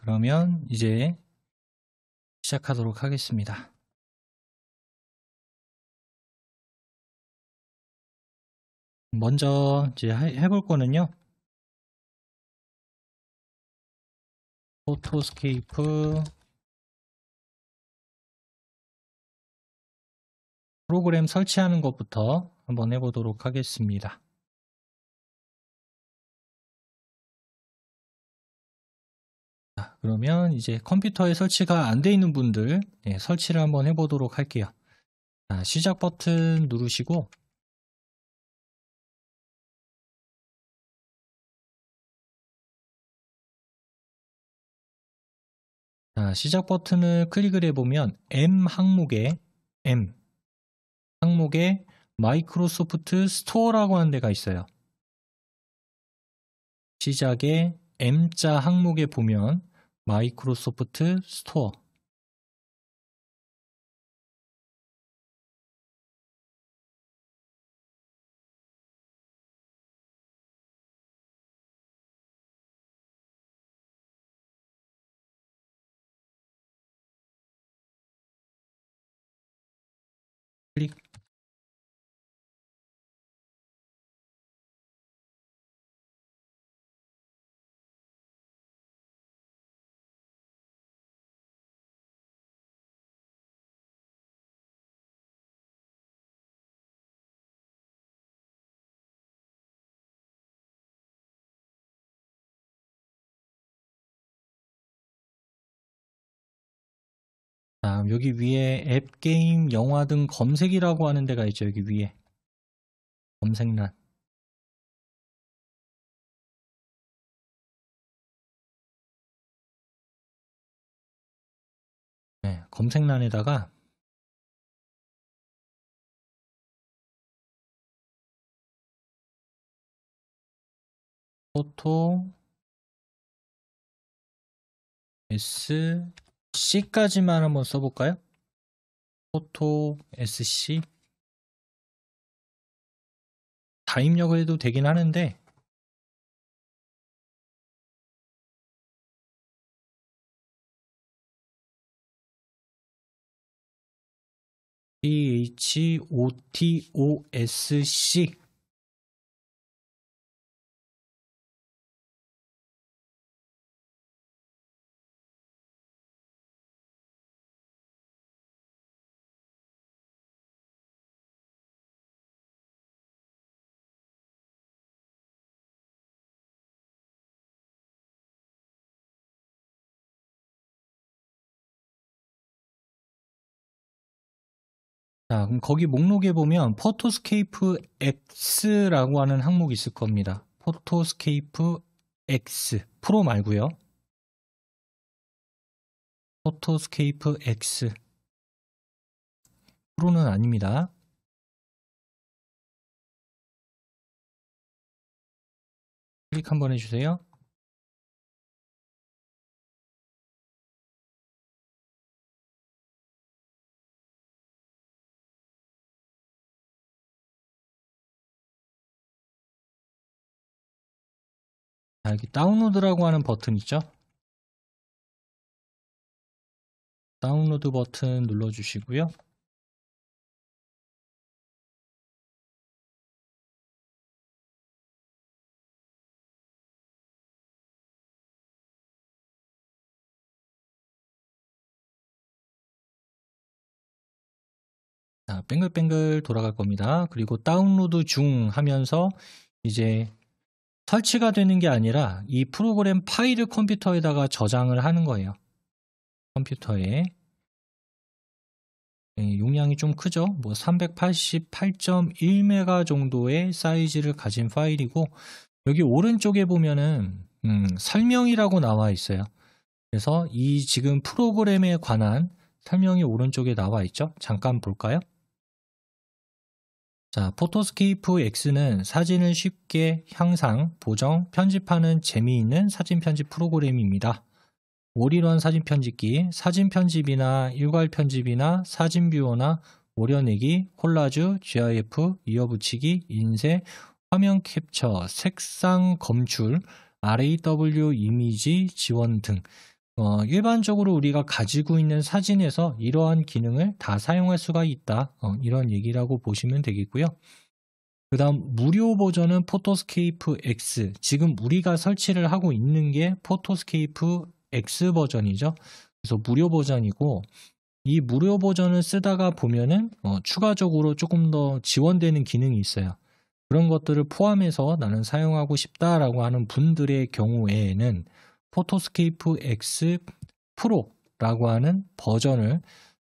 그러면 이제 시작하도록 하겠습니다. 먼저 이제 해볼 거는요. 포토스케이프 프로그램 설치하는 것부터 한번 해보도록 하겠습니다. 자, 그러면 이제 컴퓨터에 설치가 안 돼 있는 분들 설치를 한번 해보도록 할게요. 자, 시작 버튼 누르시고 자, 시작 버튼을 클릭을 해보면 M 항목에 마이크로소프트 스토어라고 하는 데가 있어요. 시작에 M자 항목에 보면 마이크로소프트 스토어 클릭. 자, 여기 위에 앱, 게임, 영화 등 검색이라고 하는 데가 있죠. 여기 위에 검색란. 네, 검색란에다가 포토 SC까지만 한번 써볼까요? 포토 SC 다 입력을 해도 되긴 하는데 PHOTOSC 자, 그럼 거기 목록에 보면 포토스케이프 X라고 하는 항목이 있을 겁니다. 포토스케이프 X 프로 말고요. 포토스케이프 X 프로는 아닙니다. 클릭 한번 해주세요. 자, 여기 다운로드라고 하는 버튼 있죠? 다운로드 버튼 눌러주시고요. 자, 뱅글뱅글 돌아갈 겁니다. 그리고 다운로드 중 하면서 이제 설치가 되는 게 아니라 이 프로그램 파일을 컴퓨터에다가 저장을 하는 거예요. 컴퓨터에. 용량이 좀 크죠? 뭐 388.1메가 정도의 사이즈를 가진 파일이고 여기 오른쪽에 보면은 설명이라고 나와 있어요. 그래서 이 지금 프로그램에 관한 설명이 오른쪽에 나와 있죠? 잠깐 볼까요? 자, 포토스케이프 X는 사진을 쉽게 향상, 보정, 편집하는 재미있는 사진 편집 프로그램입니다. 올인원 사진 편집기, 사진 편집이나 일괄 편집이나 사진 뷰어나 오려내기, 콜라주, GIF, 이어붙이기, 인쇄, 화면 캡처, 색상 검출, RAW 이미지 지원 등 일반적으로 우리가 가지고 있는 사진에서 이러한 기능을 다 사용할 수가 있다. 이런 얘기라고 보시면 되겠고요. 그 다음 무료 버전은 포토스케이프 X. 지금 우리가 설치를 하고 있는 게 포토스케이프 X 버전이죠. 그래서 무료 버전이고, 이 무료 버전을 쓰다가 보면은 추가적으로 조금 더 지원되는 기능이 있어요. 그런 것들을 포함해서 나는 사용하고 싶다라고 하는 분들의 경우에는 포토스케이프 X 프로라고 하는 버전을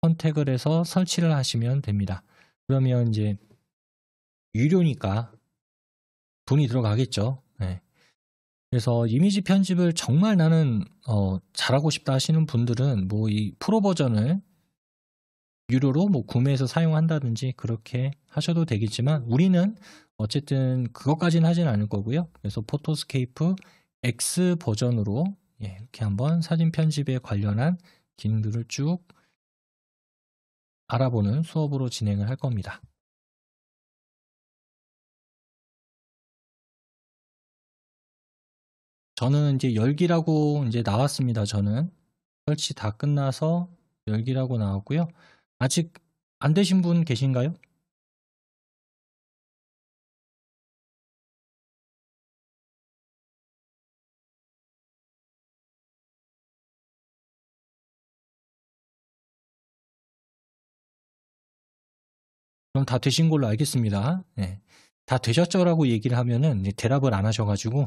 선택을 해서 설치를 하시면 됩니다. 그러면 이제 유료니까 돈이 들어가겠죠. 네. 그래서 이미지 편집을 정말 나는 잘하고 싶다 하시는 분들은 뭐 이 프로 버전을 유료로 뭐 구매해서 사용한다든지 그렇게 하셔도 되겠지만, 우리는 어쨌든 그것까지는 하진 않을 거고요. 그래서 포토스케이프 X 버전으로 이렇게 한번 사진 편집에 관련한 기능들을 쭉 알아보는 수업으로 진행을 할 겁니다. 저는 이제 열기라고 이제 나왔습니다. 저는 설치 다 끝나서 열기라고 나왔고요. 아직 안 되신 분 계신가요? 그럼 다 되신 걸로 알겠습니다. 네. 다 되셨죠라고 얘기를 하면은 대답을 안 하셔가지고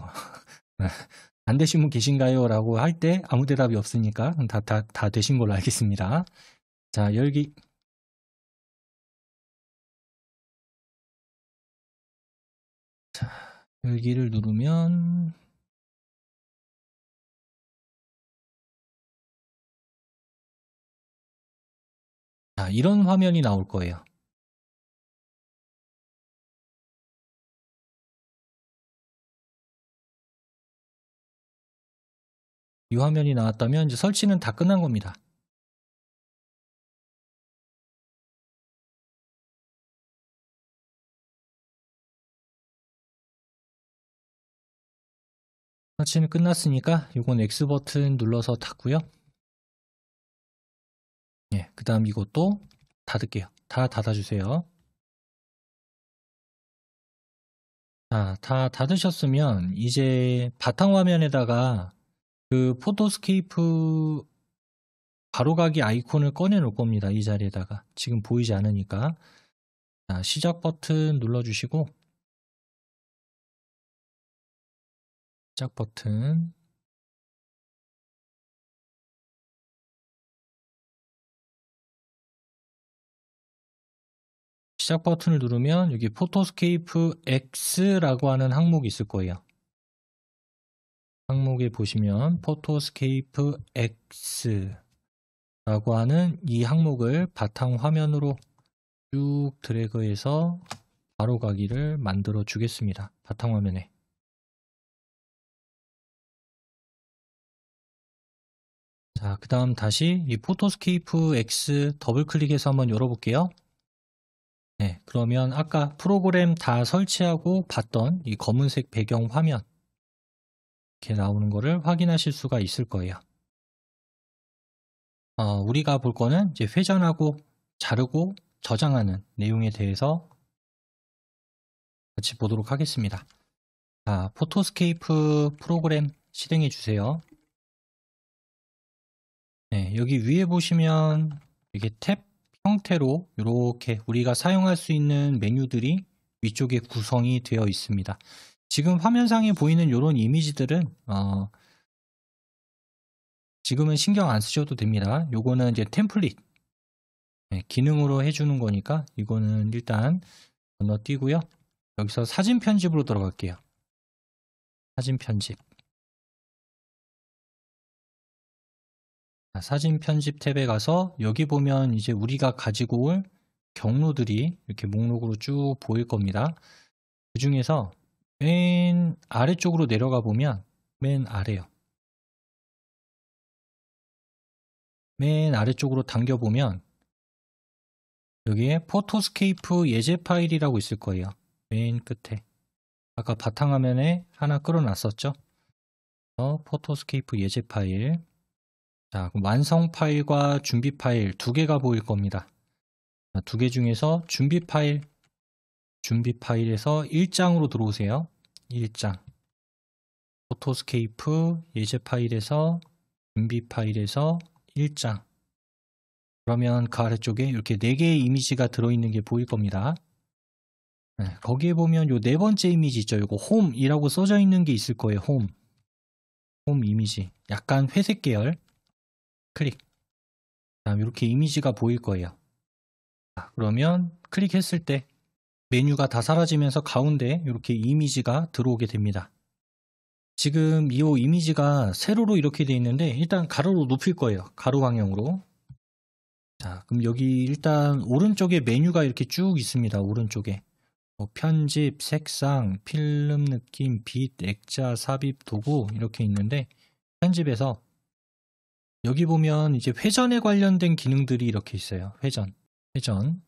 안 되신 분 계신가요? 라고 할 때 아무 대답이 없으니까 다 되신 걸로 알겠습니다. 자, 열기. 자, 열기를 누르면 자, 이런 화면이 나올 거예요. 이 화면이 나왔다면 이제 설치는 다 끝난 겁니다. 설치는 끝났으니까 이건 X 버튼 눌러서 닫고요. 예, 그 다음 이것도 닫을게요. 다 닫아주세요. 자, 다 닫으셨으면 이제 바탕화면에다가 그 포토스케이프 바로가기 아이콘을 꺼내 놓을 겁니다. 이 자리에다가. 지금 보이지 않으니까. 자, 시작 버튼 눌러주시고, 시작 버튼. 시작 버튼을 누르면 여기 포토스케이프 X라고 하는 항목이 있을 거예요. 항목에 보시면 포토스케이프 X라고 하는 이 항목을 바탕 화면으로 쭉 드래그해서 바로가기를 만들어 주겠습니다. 바탕 화면에. 자, 그 다음 다시 이 포토스케이프 X 더블 클릭해서 한번 열어볼게요. 네, 그러면 아까 프로그램 다 설치하고 봤던 이 검은색 배경 화면 이렇게 나오는 거를 확인하실 수가 있을 거예요. 우리가 볼 거는 이제 회전하고 자르고 저장하는 내용에 대해서 같이 보도록 하겠습니다. 자, 포토스케이프 프로그램 실행해 주세요. 네, 여기 위에 보시면 이게 탭 형태로 이렇게 우리가 사용할 수 있는 메뉴들이 위쪽에 구성이 되어 있습니다. 지금 화면상에 보이는 이런 이미지들은 지금은 신경 안 쓰셔도 됩니다. 요거는 이제 템플릿 기능으로 해주는 거니까 이거는 일단 건너뛰고요. 여기서 사진 편집으로 들어갈게요. 사진 편집. 사진 편집 탭에 가서 여기 보면 이제 우리가 가지고 올 경로들이 이렇게 목록으로 쭉 보일 겁니다. 그 중에서 맨 아래쪽으로 내려가 보면 맨 아래요. 맨 아래쪽으로 당겨보면 여기에 포토스케이프 예제 파일이라고 있을 거예요. 맨 끝에. 아까 바탕화면에 하나 끌어놨었죠. 포토스케이프 예제 파일. 자, 그럼 완성 파일과 준비 파일 두 개가 보일 겁니다. 두 개 중에서 준비 파일에서 1장으로 들어오세요. 1장. 포토스케이프 예제 파일에서 준비 파일에서 1장. 그러면 그 아래쪽에 이렇게 4개의 이미지가 들어있는 게 보일 겁니다. 네, 거기에 보면 요 4번째 이미지 있죠. 요거 홈이라고 써져 있는 게 있을 거예요. 홈 이미지. 약간 회색 계열. 클릭. 이렇게 이미지가 보일 거예요. 그러면 클릭했을 때 메뉴가 다 사라지면서 가운데 이렇게 이미지가 들어오게 됩니다. 지금 이 이미지가 세로로 이렇게 되어 있는데 일단 가로로 높일 거예요. 가로 방향으로. 자, 그럼 여기 일단 오른쪽에 메뉴가 이렇게 쭉 있습니다. 오른쪽에 편집, 색상, 필름 느낌, 빛, 액자, 삽입, 도구 이렇게 있는데 편집에서 여기 보면 이제 회전에 관련된 기능들이 이렇게 있어요. 회전.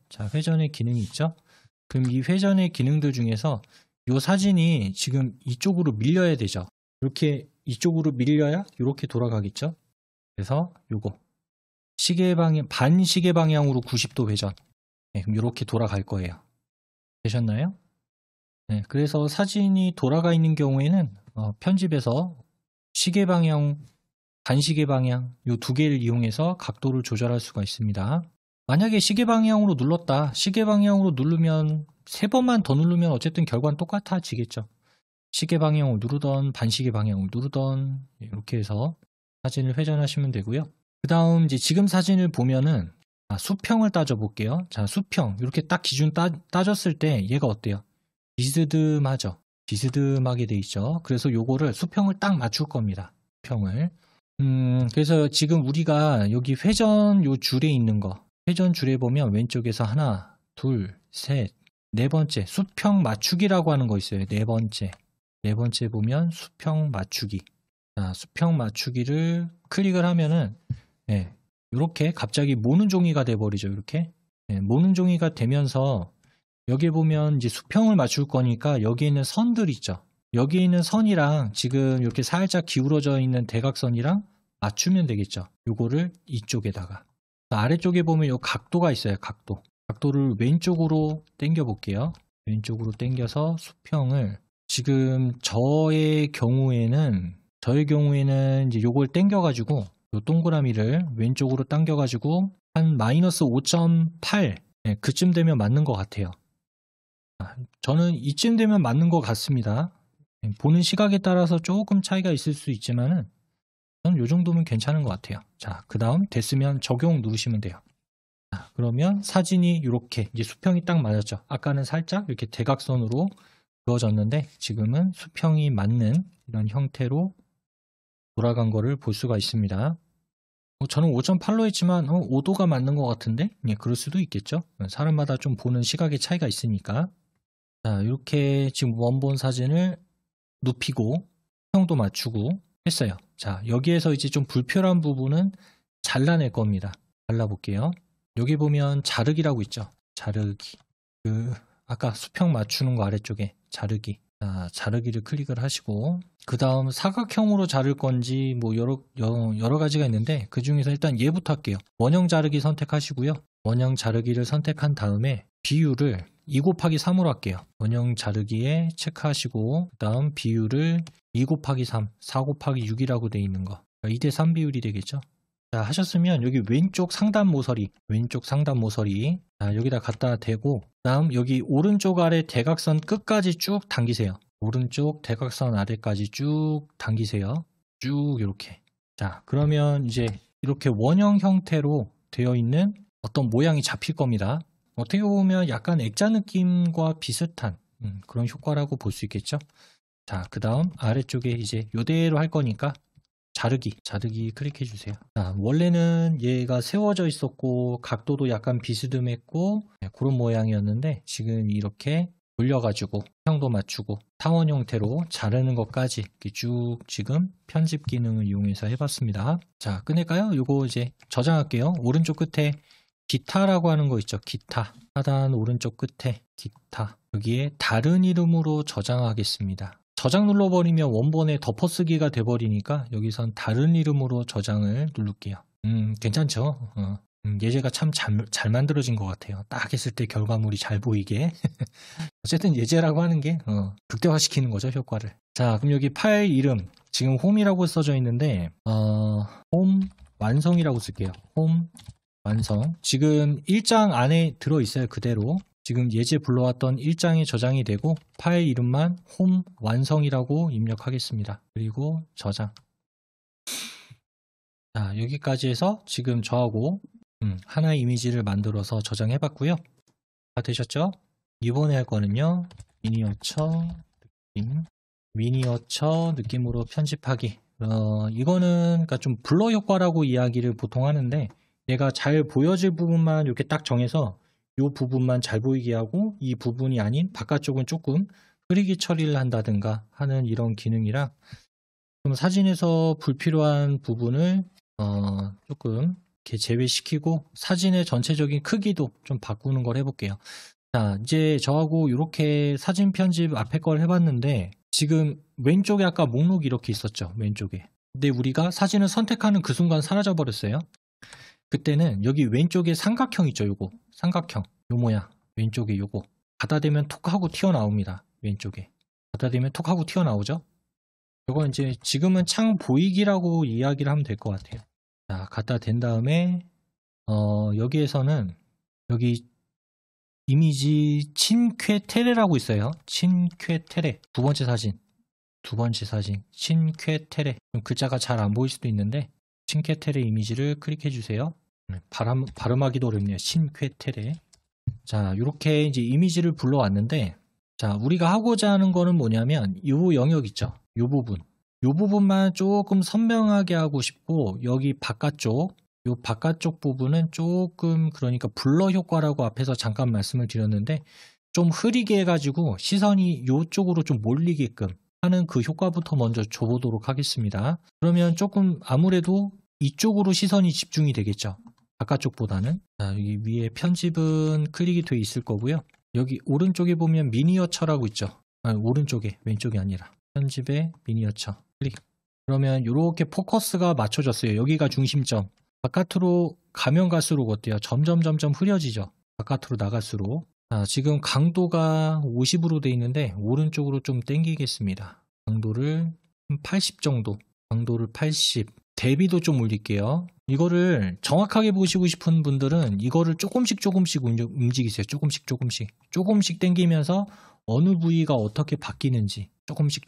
자, 회전의 기능이 있죠. 그럼 이 회전의 기능들 중에서 이 사진이 지금 이쪽으로 밀려야 되죠. 이렇게 이쪽으로 밀려야 이렇게 돌아가겠죠. 그래서 요거 시계 방향, 반시계 방향으로 90도 회전. 네, 그럼 이렇게 돌아갈 거예요. 되셨나요? 네, 그래서 사진이 돌아가 있는 경우에는 편집에서 시계 방향, 반시계 방향 이 두 개를 이용해서 각도를 조절할 수가 있습니다. 만약에 시계 방향으로 눌렀다. 시계 방향으로 누르면 3번만 더 누르면 어쨌든 결과는 똑같아지겠죠. 시계 방향을 누르던 반시계 방향을 누르던 이렇게 해서 사진을 회전하시면 되고요. 그 다음 이제 지금 사진을 보면은 수평을 따져 볼게요. 자, 수평 이렇게 딱 기준 따졌을 때 얘가 어때요? 비스듬하죠. 비스듬하게 돼 있죠. 그래서 요거를 수평을 딱 맞출 겁니다. 수평을. 그래서 지금 우리가 여기 회전 요 줄에 있는 거 회전 줄에 보면 왼쪽에서 하나, 둘, 셋, 네 번째 수평 맞추기라고 하는 거 있어요. 네 번째 보면 수평 맞추기. 자, 수평 맞추기를 클릭을 하면은 이렇게 갑자기 모는 종이가 돼 버리죠. 이렇게 모는 종이가 되면서 여기에 보면 이제 수평을 맞출 거니까 여기에 있는 선들 있죠. 여기에 있는 선이랑 지금 이렇게 살짝 기울어져 있는 대각선이랑 맞추면 되겠죠. 요거를 이쪽에다가 아래쪽에 보면 요 각도가 있어요. 각도를 왼쪽으로 당겨 볼게요. 왼쪽으로 당겨서 수평을 지금 저의 경우에는 이제 요걸 당겨 가지고 요 동그라미를 왼쪽으로 당겨 가지고 한 마이너스 5.8 그쯤 되면 맞는 것 같아요. 저는 이쯤 되면 맞는 것 같습니다. 보는 시각에 따라서 조금 차이가 있을 수 있지만은 저는 요 정도면 괜찮은 것 같아요. 자, 그 다음 됐으면 적용 누르시면 돼요. 자, 그러면 사진이 이렇게 이제 수평이 딱 맞았죠. 아까는 살짝 이렇게 대각선으로 그어졌는데 지금은 수평이 맞는 이런 형태로 돌아간 거를 볼 수가 있습니다. 저는 5.8로 했지만 5도가 맞는 것 같은데 그럴 수도 있겠죠. 사람마다 좀 보는 시각의 차이가 있으니까. 자, 이렇게 지금 원본 사진을 눕히고 수평도 맞추고 했어요. 자, 여기에서 이제 좀 불필요한 부분은 잘라낼 겁니다. 잘라볼게요. 여기 보면 자르기라고 있죠. 자르기. 아까 수평 맞추는 거 아래쪽에 자르기. 자, 자르기를 클릭을 하시고 그 다음 사각형으로 자를 건지 뭐 여러 가지가 있는데 그 중에서 일단 얘부터 할게요. 원형 자르기 선택하시고요. 원형 자르기를 선택한 다음에 비율을 2 곱하기 3으로 할게요. 원형 자르기에 체크하시고 그 다음 비율을 2 곱하기 3, 4 곱하기 6이라고 되어 있는 거 2대3 비율이 되겠죠. 자, 하셨으면 여기 왼쪽 상단 모서리 자, 여기다 갖다 대고 그 다음 여기 오른쪽 아래 대각선 끝까지 쭉 당기세요. 오른쪽 대각선 아래까지 쭉 당기세요. 쭉 이렇게. 자, 그러면 이제 이렇게 원형 형태로 되어 있는 어떤 모양이 잡힐 겁니다. 어떻게 보면 약간 액자 느낌과 비슷한 그런 효과라고 볼 수 있겠죠. 자, 그 다음 아래쪽에 이제 요대로 할 거니까 자르기 클릭해 주세요. 자, 원래는 얘가 세워져 있었고 각도도 약간 비스듬했고 그런 모양이었는데 지금 이렇게 돌려가지고 형도 맞추고 타원 형태로 자르는 것까지 이렇게 쭉 지금 편집 기능을 이용해서 해봤습니다. 자, 끝낼까요? 요거 이제 저장할게요. 오른쪽 끝에 기타라고 하는 거 있죠. 기타 하단 오른쪽 끝에 기타 여기에 다른 이름으로 저장하겠습니다. 저장 눌러버리면 원본에 덮어쓰기가 돼버리니까 여기선 다른 이름으로 저장을 누를게요. 괜찮죠? 예제가 참 잘 만들어진 것 같아요. 딱 했을 때 결과물이 잘 보이게. 어쨌든 예제라고 하는 게 극대화시키는 거죠, 효과를. 자, 그럼 여기 파일 이름 지금 홈이라고 써져 있는데 홈 완성이라고 쓸게요. 홈 완성. 지금 1장 안에 들어있어요. 그대로. 지금 예제 불러왔던 1장에 저장이 되고 파일 이름만 홈 완성이라고 입력하겠습니다. 그리고 저장. 자, 여기까지 해서 지금 저하고 하나의 이미지를 만들어서 저장해 봤고요. 다 되셨죠? 이번에 할 거는요. 미니어처 느낌으로 편집하기. 이거는 그러니까 좀 블러 효과라고 이야기를 보통 하는데 얘가 잘 보여질 부분만 이렇게 딱 정해서 이 부분만 잘 보이게 하고 이 부분이 아닌 바깥쪽은 조금 흐리게 처리를 한다든가 하는 이런 기능이라 좀 사진에서 불필요한 부분을 조금 이렇게 제외시키고 사진의 전체적인 크기도 좀 바꾸는 걸 해볼게요. 자, 이제 저하고 이렇게 사진 편집 앞에 걸 해봤는데 지금 왼쪽에 아까 목록이 이렇게 있었죠. 왼쪽에. 근데 우리가 사진을 선택하는 그 순간 사라져 버렸어요. 그때는 여기 왼쪽에 삼각형 있죠. 요거 삼각형 요 모양 왼쪽에 요거 갖다 대면 톡 하고 튀어나옵니다. 왼쪽에 갖다 대면 톡 하고 튀어나오죠. 요거 이제 지금은 창 보이기라고 이야기를 하면 될 것 같아요. 자, 갖다 댄 다음에 여기에서는 여기 이미지 친쾌테레라고 있어요. 친쾌테레 두 번째 사진 친쾌테레 글자가 잘 안 보일 수도 있는데 친쾌테레 이미지를 클릭해 주세요. 발음하기도 어렵네요. 친쾌테레. 자, 이렇게 이제 이미지를 불러왔는데 자, 우리가 하고자 하는 거는 뭐냐면 이 영역 있죠. 이 부분만 조금 선명하게 하고 싶고 여기 바깥쪽 이 바깥쪽 부분은 조금 그러니까 블러 효과라고 앞에서 잠깐 말씀을 드렸는데 좀 흐리게 해가지고 시선이 이쪽으로 좀 몰리게끔 하는 그 효과부터 먼저 줘보도록 하겠습니다. 그러면 조금 아무래도 이쪽으로 시선이 집중이 되겠죠. 바깥쪽보다는. 자, 여기 위에 편집은 클릭이 돼 있을 거고요. 여기 오른쪽에 보면 미니어처라고 있죠. 오른쪽에 왼쪽이 아니라 편집에 미니어처 클릭. 그러면 이렇게 포커스가 맞춰졌어요. 여기가 중심점. 바깥으로 가면 갈수록 어때요? 점점 흐려지죠. 바깥으로 나갈수록. 자, 지금 강도가 50으로 돼 있는데 오른쪽으로 좀 당기겠습니다. 강도를 80 정도. 강도를 80. 대비도 좀 올릴게요. 이거를 정확하게 보시고 싶은 분들은 이거를 조금씩 움직이세요. 조금씩 당기면서 어느 부위가 어떻게 바뀌는지 조금씩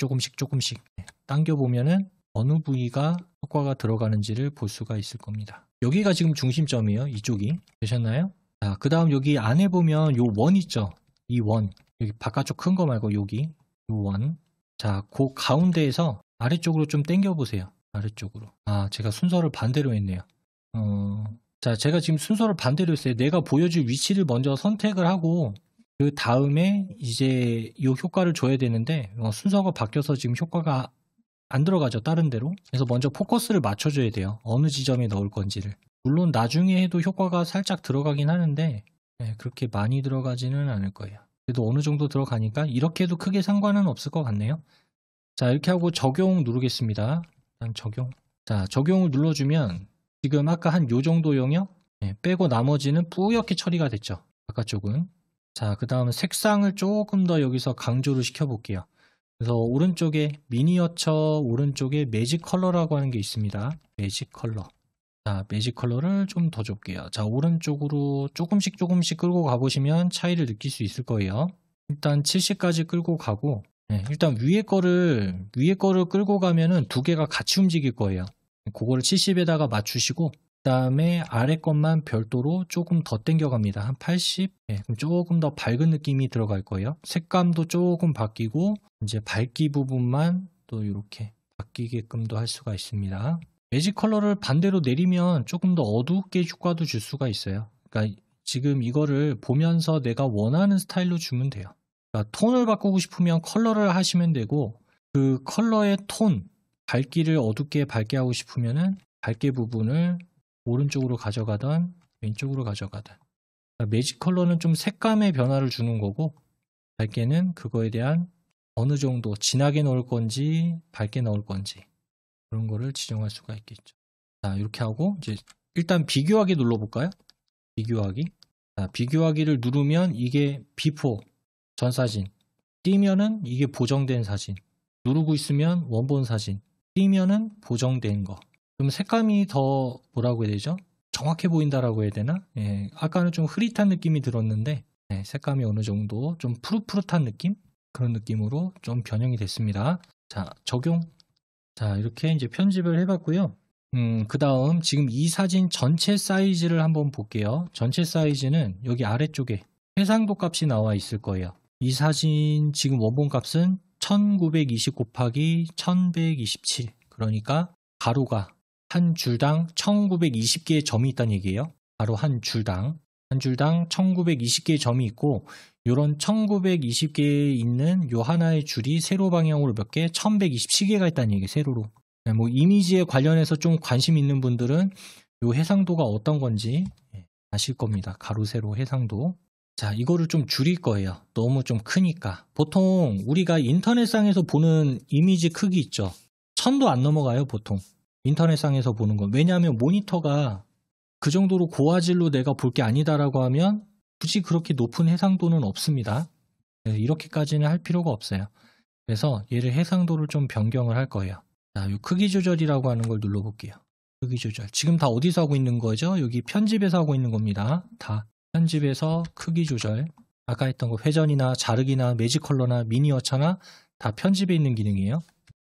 당겨보면은 어느 부위가 효과가 들어가는지를 볼 수가 있을 겁니다. 여기가 지금 중심점이에요. 이쪽이. 되셨나요? 자, 그 다음 여기 안에 보면 요 원 있죠. 이 원. 여기 바깥쪽 큰 거 말고 여기. 요 원. 자, 그 가운데에서 아래쪽으로 좀 당겨보세요. 아래쪽으로. 아, 제가 순서를 반대로 했네요. 자, 제가 지금 순서를 반대로 했어요. 내가 보여줄 위치를 먼저 선택을 하고 그 다음에 이제 이 효과를 줘야 되는데 순서가 바뀌어서 지금 효과가 안 들어가죠. 다른 데로. 그래서 먼저 포커스를 맞춰줘야 돼요. 어느 지점에 넣을 건지를. 물론 나중에 해도 효과가 살짝 들어가긴 하는데 그렇게 많이 들어가지는 않을 거예요. 그래도 어느 정도 들어가니까 이렇게 해도 크게 상관은 없을 것 같네요. 자, 이렇게 하고 적용 누르겠습니다. 일단 적용. 자, 적용을 눌러주면 지금 아까 한 요 정도 영역 빼고 나머지는 뿌옇게 처리가 됐죠. 바깥쪽은. 자, 그 다음 색상을 조금 더 여기서 강조를 시켜볼게요. 그래서 오른쪽에 미니어처 오른쪽에 매직 컬러라고 하는 게 있습니다. 매직 컬러. 자, 매직 컬러를 좀 더 줄게요. 자, 오른쪽으로 조금씩 끌고 가보시면 차이를 느낄 수 있을 거예요. 일단 70까지 끌고 가고 일단 위에 거를 끌고 가면은 두 개가 같이 움직일 거예요. 그거를 70에다가 맞추시고 그 다음에 아래 것만 별도로 조금 더 당겨갑니다. 한 80? 그럼 조금 더 밝은 느낌이 들어갈 거예요. 색감도 조금 바뀌고 이제 밝기 부분만 또 이렇게 바뀌게끔도 할 수가 있습니다. 매직 컬러를 반대로 내리면 조금 더 어둡게 효과도 줄 수가 있어요. 그러니까 지금 이거를 보면서 내가 원하는 스타일로 주면 돼요. 그러니까 톤을 바꾸고 싶으면 컬러를 하시면 되고 그 컬러의 톤, 밝기를 어둡게 밝게 하고 싶으면은 밝게 부분을 오른쪽으로 가져가던 왼쪽으로 가져가던. 그러니까 매직 컬러는 좀 색감의 변화를 주는 거고 밝게는 그거에 대한 어느 정도 진하게 넣을 건지 밝게 넣을 건지 그런 거를 지정할 수가 있겠죠. 자, 이렇게 하고 이제 일단 비교하기 눌러볼까요? 비교하기. 자, 비교하기를 누르면 이게 비포 전 사진, 띄면은 이게 보정된 사진, 누르고 있으면 원본 사진, 띄면은 보정된 거. 그럼 색감이 더 뭐라고 해야 되죠? 정확해 보인다라고 해야 되나? 예, 아까는 좀 흐릿한 느낌이 들었는데 예, 색감이 어느 정도 좀 푸릇푸릇한 느낌? 그런 느낌으로 좀 변형이 됐습니다. 자, 적용. 자, 이렇게 이제 편집을 해봤고요. 그 다음 지금 이 사진 전체 사이즈를 한번 볼게요. 전체 사이즈는 여기 아래쪽에 해상도 값이 나와 있을 거예요. 이 사진 지금 원본 값은 1920 곱하기 1127. 그러니까 가로가 한 줄당 1920개의 점이 있다는 얘기예요. 바로 한 줄당 1920개의 점이 있고 이런 1920개에 있는 요 하나의 줄이 세로 방향으로 몇 개? 1127개가 있다는 얘기예요. 세로로. 뭐 이미지에 관련해서 좀 관심 있는 분들은 요 해상도가 어떤 건지 아실 겁니다. 가로 세로 해상도. 자, 이거를 좀 줄일 거예요. 너무 좀 크니까. 보통 우리가 인터넷상에서 보는 이미지 크기 있죠. 1000도 안 넘어가요, 보통. 인터넷상에서 보는 건. 왜냐하면 모니터가 그 정도로 고화질로 내가 볼 게 아니다라고 하면 굳이 그렇게 높은 해상도는 없습니다. 이렇게까지는 할 필요가 없어요. 그래서 얘를 해상도를 좀 변경을 할 거예요. 자, 요 크기 조절이라고 하는 걸 눌러볼게요. 크기 조절. 지금 다 어디서 하고 있는 거죠? 여기 편집에서 하고 있는 겁니다. 다 편집에서 크기 조절. 아까 했던 거 회전이나 자르기나 매직 컬러나 미니어처나 다 편집에 있는 기능이에요.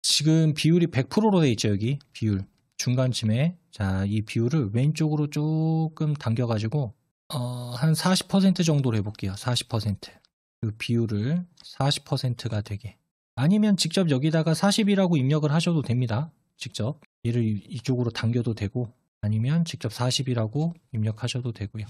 지금 비율이 100%로 돼 있죠. 여기 비율. 중간쯤에. 자, 이 비율을 왼쪽으로 조금 당겨가지고 한 40% 정도로 해볼게요. 40%. 그 비율을 40%가 되게. 아니면 직접 여기다가 40이라고 입력을 하셔도 됩니다. 직접 얘를 이쪽으로 당겨도 되고 아니면 직접 40이라고 입력하셔도 되고요.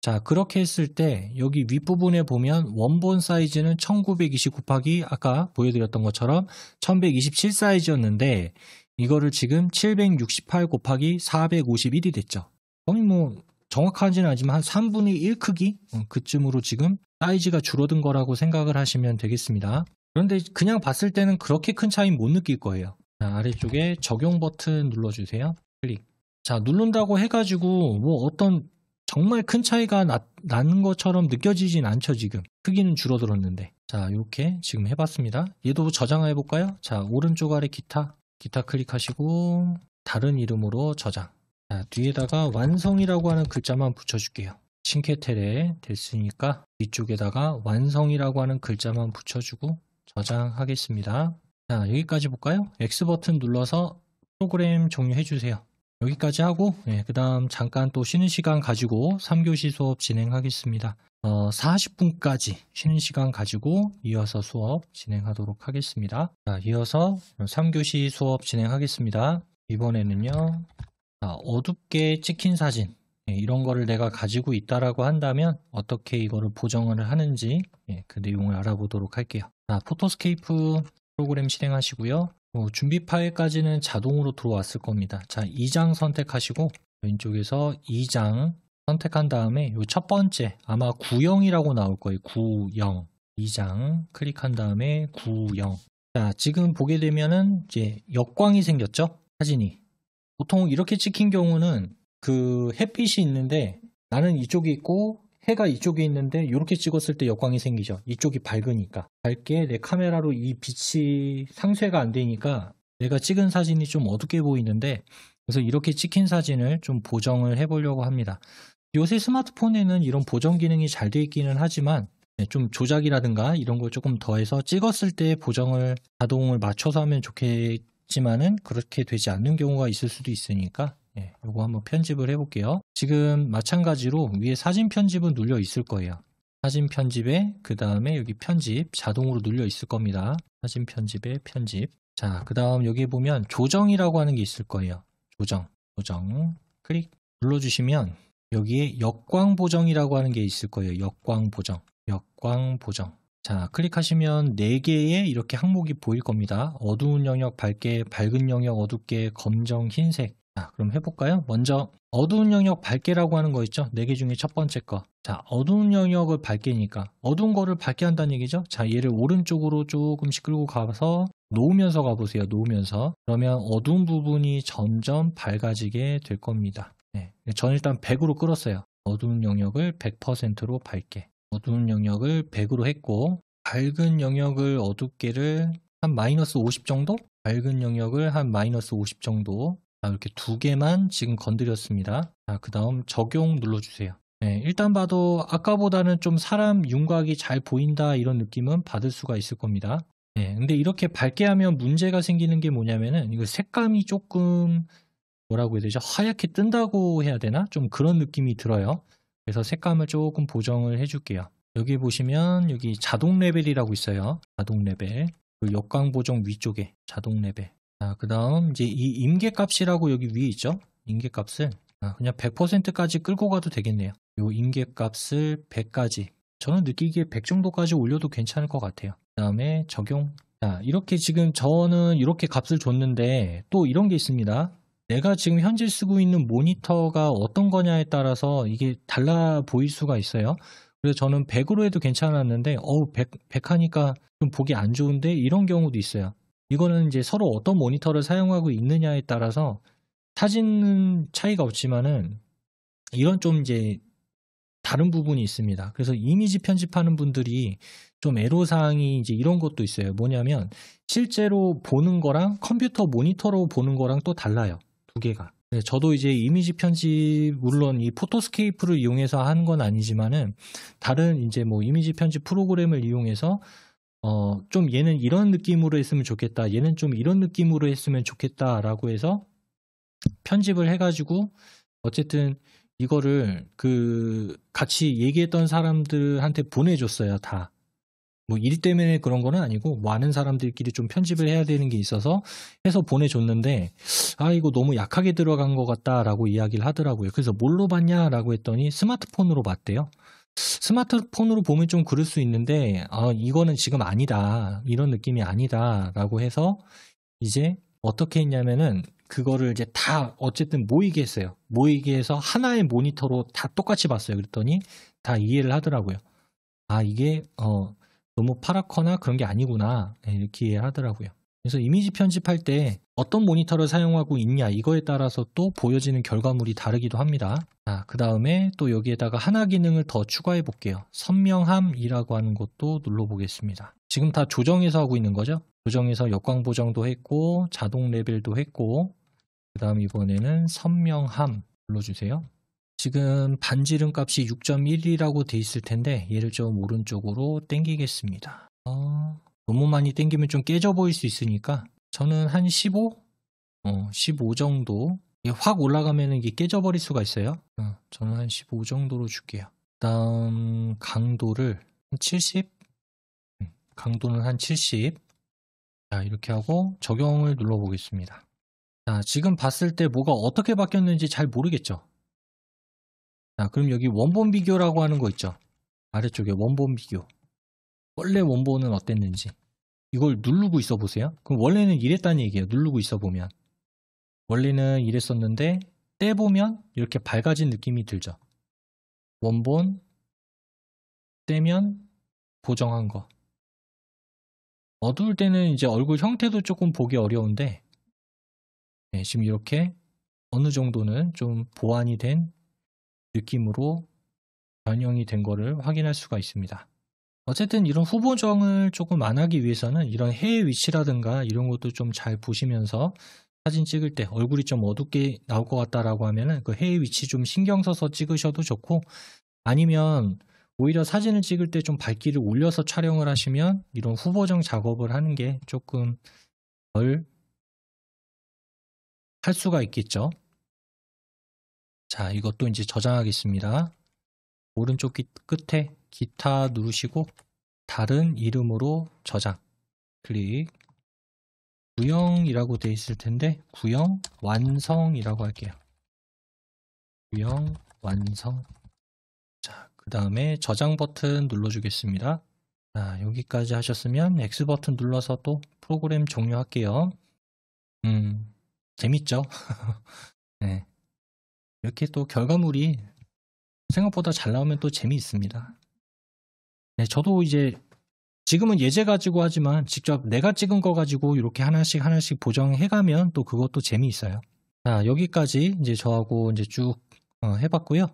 자, 그렇게 했을 때 여기 윗부분에 보면 원본 사이즈는 1920 곱하기 아까 보여드렸던 것처럼 1127 사이즈였는데 이거를 지금 768 곱하기 451이 됐죠. 거의 뭐 정확하지는 않지만 한 3분의 1 크기? 그쯤으로 지금 사이즈가 줄어든 거라고 생각을 하시면 되겠습니다. 그런데 그냥 봤을 때는 그렇게 큰 차이 못 느낄 거예요. 자, 아래쪽에 적용 버튼 눌러주세요. 클릭. 자, 누른다고 해가지고 뭐 어떤 정말 큰 차이가 나는 것처럼 느껴지진 않죠. 지금 크기는 줄어들었는데. 자, 이렇게 지금 해봤습니다. 얘도 저장해 볼까요? 자, 오른쪽 아래 기타 클릭하시고 다른 이름으로 저장. 자, 뒤에다가 완성이라고 하는 글자만 붙여줄게요. 칭케텔에 됐으니까 뒤쪽에다가 완성이라고 하는 글자만 붙여주고 저장하겠습니다. 자, 여기까지 볼까요? X버튼 눌러서 프로그램 종료해주세요. 여기까지 하고 그 다음 잠깐 또 쉬는 시간 가지고 3교시 수업 진행하겠습니다. 40분까지 쉬는 시간 가지고 이어서 수업 진행하도록 하겠습니다. 자, 이어서 3교시 수업 진행하겠습니다. 이번에는요, 어둡게 찍힌 사진 이런 거를 내가 가지고 있다라고 한다면 어떻게 이거를 보정을 하는지 그 내용을 알아보도록 할게요. 자, 포토스케이프 프로그램 실행하시고요. 준비 파일까지는 자동으로 들어왔을 겁니다. 자, 2장 선택하시고 왼쪽에서 2장 선택한 다음에 이 첫 번째 아마 구형이라고 나올 거예요. 구형 2장 클릭한 다음에 구형. 자, 지금 보게 되면은 이제 역광이 생겼죠? 사진이. 보통 이렇게 찍힌 경우는 그 햇빛이 있는데 나는 이쪽에 있고 해가 이쪽에 있는데 이렇게 찍었을 때 역광이 생기죠. 이쪽이 밝으니까. 밝게 내 카메라로 이 빛이 상쇄가 안 되니까 내가 찍은 사진이 좀 어둡게 보이는데 그래서 이렇게 찍힌 사진을 좀 보정을 해보려고 합니다. 요새 스마트폰에는 이런 보정 기능이 잘 되어 있기는 하지만 좀 조작이라든가 이런 걸 조금 더해서 찍었을 때 보정을 자동을 맞춰서 하면 좋겠지만은 그렇게 되지 않는 경우가 있을 수도 있으니까 이거 한번 편집을 해볼게요. 지금 마찬가지로 위에 사진 편집은 눌려 있을 거예요. 사진 편집에 그 다음에 여기 편집 자동으로 눌려 있을 겁니다. 사진 편집에 편집. 자, 그 다음 여기 보면 조정이라고 하는 게 있을 거예요. 조정 클릭 눌러주시면 여기에 역광 보정이라고 하는 게 있을 거예요. 역광 보정. 자, 클릭하시면 4개의 이렇게 항목이 보일 겁니다. 어두운 영역 밝게, 밝은 영역 어둡게, 검정, 흰색 자, 그럼 해볼까요? 먼저 어두운 영역 밝게라고 하는 거 있죠? 4개 중에 첫 번째 거. 자, 어두운 영역을 밝게니까 어두운 거를 밝게 한다는 얘기죠? 자, 얘를 오른쪽으로 조금씩 끌고 가서 놓으면서 가보세요. 놓으면서. 그러면 어두운 부분이 점점 밝아지게 될 겁니다. 네, 전 일단 100으로 끌었어요. 어두운 영역을 100%로 밝게. 어두운 영역을 100으로 했고, 밝은 영역을 어둡게를 한 마이너스 50 정도? 밝은 영역을 한 마이너스 50 정도. 자, 이렇게 2개만 지금 건드렸습니다. 자, 그 다음 적용 눌러주세요. 네, 일단 봐도 아까보다는 좀 사람 윤곽이 잘 보인다 이런 느낌은 받을 수가 있을 겁니다. 네, 근데 이렇게 밝게 하면 문제가 생기는 게 뭐냐면은 이거 색감이 조금 뭐라고 해야 되죠? 하얗게 뜬다고 해야 되나? 좀 그런 느낌이 들어요. 그래서 색감을 조금 보정을 해줄게요. 여기 보시면 여기 자동 레벨이라고 있어요. 자동 레벨. 그 역광 보정 위쪽에 자동 레벨. 자, 그 다음 이제 이 임계값이라고 여기 위에 있죠? 임계값을 그냥 100%까지 끌고 가도 되겠네요. 요 임계값을 100까지. 저는 느끼기에 100 정도까지 올려도 괜찮을 것 같아요. 그 다음에 적용. 자, 이렇게 지금 저는 이렇게 값을 줬는데 또 이런 게 있습니다. 내가 지금 현재 쓰고 있는 모니터가 어떤 거냐에 따라서 이게 달라 보일 수가 있어요. 그래서 저는 100으로 해도 괜찮았는데 100 하니까 좀 보기 안 좋은데 이런 경우도 있어요. 이거는 이제 서로 어떤 모니터를 사용하고 있느냐에 따라서 사진은 차이가 없지만은 이런 좀 이제 다른 부분이 있습니다. 그래서 이미지 편집하는 분들이 좀 애로사항이 이제 이런 것도 있어요. 뭐냐면 실제로 보는 거랑 컴퓨터 모니터로 보는 거랑 또 달라요. 2개가. 저도 이제 이미지 편집 물론 이 포토스케이프를 이용해서 하는 건 아니지만은 다른 이제 뭐 이미지 편집 프로그램을 이용해서 좀 얘는 이런 느낌으로 했으면 좋겠다. 얘는 좀 이런 느낌으로 했으면 좋겠다라고 해서 편집을 해가지고 어쨌든 이거를 그 같이 얘기했던 사람들한테 보내줬어요. 다. 뭐 일 때문에 그런 거는 아니고 많은 사람들끼리 좀 편집을 해야 되는 게 있어서 해서 보내줬는데 이거 너무 약하게 들어간 것 같다라고 이야기를 하더라고요. 그래서 뭘로 봤냐라고 했더니 스마트폰으로 봤대요. 스마트폰으로 보면 좀 그럴 수 있는데 이거는 지금 아니다. 이런 느낌이 아니다. 라고 해서 이제 어떻게 했냐면은 그거를 이제 다 어쨌든 모이게 했어요. 모이게 해서 하나의 모니터로 다 똑같이 봤어요. 그랬더니 다 이해를 하더라고요. 이게 너무 파랗거나 그런 게 아니구나. 이렇게 이해를 하더라고요. 그래서 이미지 편집할 때 어떤 모니터를 사용하고 있냐 이거에 따라서 또 보여지는 결과물이 다르기도 합니다. 그 다음에 또 여기에다가 하나 기능을 더 추가해 볼게요. 선명함이라고 하는 것도 눌러 보겠습니다. 지금 다 조정해서 하고 있는 거죠. 조정해서 역광 보정도 했고 자동 레벨도 했고 그 다음 이번에는 선명함 눌러주세요. 지금 반지름 값이 6.1이라고 돼 있을 텐데 얘를 좀 오른쪽으로 당기겠습니다. 너무 많이 당기면 좀 깨져 보일 수 있으니까 저는 한 15? 15 정도. 이게 확 올라가면 이게 깨져 버릴 수가 있어요. 저는 한 15 정도로 줄게요. 다음 강도를 한 70? 강도는 한 70. 자, 이렇게 하고 적용을 눌러 보겠습니다. 자, 지금 봤을 때 뭐가 어떻게 바뀌었는지 잘 모르겠죠? 자, 그럼 여기 원본 비교라고 하는 거 있죠? 아래쪽에 원본 비교. 원래 원본은 어땠는지. 이걸 누르고 있어 보세요. 그럼 원래는 이랬다는 얘기예요. 누르고 있어 보면. 원래는 이랬었는데 떼보면 이렇게 밝아진 느낌이 들죠. 원본 떼면 보정한 거. 어두울 때는 이제 얼굴 형태도 조금 보기 어려운데 지금 이렇게 어느 정도는 좀 보완이 된 느낌으로 변형이 된 거를 확인할 수가 있습니다. 어쨌든 이런 후보정을 조금 안 하기 위해서는 이런 해의 위치라든가 이런 것도 좀 잘 보시면서 사진 찍을 때 얼굴이 좀 어둡게 나올 것 같다라고 하면은 그 해의 위치 좀 신경 써서 찍으셔도 좋고 아니면 오히려 사진을 찍을 때 좀 밝기를 올려서 촬영을 하시면 이런 후보정 작업을 하는 게 조금 덜 할 수가 있겠죠. 자, 이것도 이제 저장하겠습니다. 오른쪽 끝에 기타 누르시고 다른 이름으로 저장 클릭. 구형 이라고 되어 있을 텐데 구형 완성이라고 할게요. 구형 완성. 자, 그 다음에 저장 버튼 눌러주겠습니다. 자, 여기까지 하셨으면 X 버튼 눌러서 또 프로그램 종료할게요. 재밌죠? 네. 이렇게 또 결과물이 생각보다 잘 나오면 또 재미있습니다. 네, 저도 이제 지금은 예제 가지고 하지만 직접 내가 찍은 거 가지고 이렇게 하나씩 보정해가면 또 그것도 재미있어요. 자, 여기까지 이제 저하고 이제 쭉 해봤고요.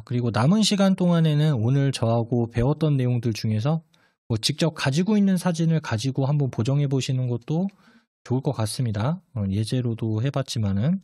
그리고 남은 시간 동안에는 오늘 저하고 배웠던 내용들 중에서 뭐 직접 가지고 있는 사진을 가지고 한번 보정해 보시는 것도 좋을 것 같습니다. 예제로도 해봤지만은